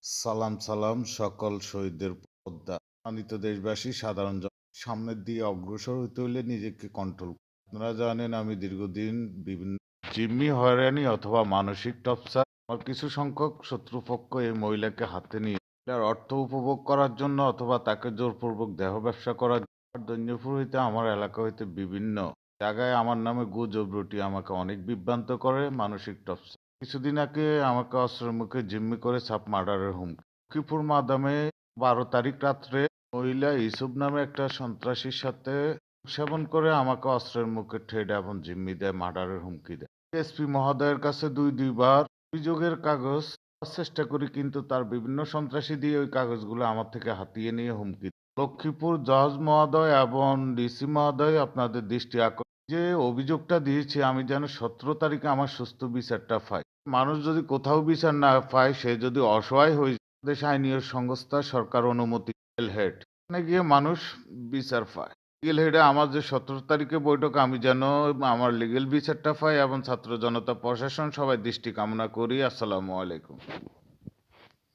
সালাম সালাম সকল শহীদদের শ্রদ্ধা। সম্মানিত দেশবাসী, সাধারণ সামনের দিয়ে অগ্রসর হতে হলে নিজেকে কন্ট্রোল। আপনারা জানেন আমি দীর্ঘদিন বিভিন্ন জিম্মি হয়রানি অথবা মানসিক টর্চার আমার কিছু সংখ্যক শত্রুপক্ষ এই মহিলাকে হাতে নিয়ে তার অর্থ উপভোগ করার জন্য অথবা তাকে জোরপূর্বক দেহ ব্যবসা করার জন্য দৈন্যপুর হইতে আমার এলাকা হইতে বিভিন্ন জায়গায় আমার নামে গুজব রটি আমাকে অনেক বিভ্রান্ত করে মানসিক টর্চার। কিছুদিন আগে আমাকে অস্ত্রের মুখে জিম্মি করে সাপ মার্ডারের হুমকি। লক্ষ্মীপুর মাদামে 12 তারিখ রাত্রে মহিলা ইসুব নামে একটা সন্ত্রাসীর সাথে সেবন করে আমাকে অস্ত্রের মুখে ঠেট এবং জিম্মি দেয়, মার্ডারের হুমকি দেয়। এসপি মহোদয়ের কাছে দুইবার অভিযোগের কাগজ পাওয়ার চেষ্টা করি, কিন্তু তার বিভিন্ন সন্ত্রাসী দিয়ে ওই কাগজগুলো আমার থেকে হাতিয়ে নিয়ে হুমকি দেয়। লক্ষ্মীপুর জজ মহোদয় এবং ডিসি মহোদয়, আপনাদের দৃষ্টি আকর্ষণ যে অভিযোগটা দিয়েছি আমি যেন 17 তারিখে আমার সুস্থ বিচারটা পাই। মানুষ যদি কোথাও বিচার না পায়, সে যদি অসহায় হয়ে যায়, দেশ আইনীয় সংস্থা সরকার অনুমতি লিগেল হেড এখানে গিয়ে মানুষ বিচার পায়। লিগেল হেডে আমার যে 17 তারিখে বৈঠক, আমি যেন আমার লিগেল বিচারটা পাই এবং ছাত্র জনতা প্রশাসন সবাই দৃষ্টি কামনা করি। আসসালামু আলাইকুম।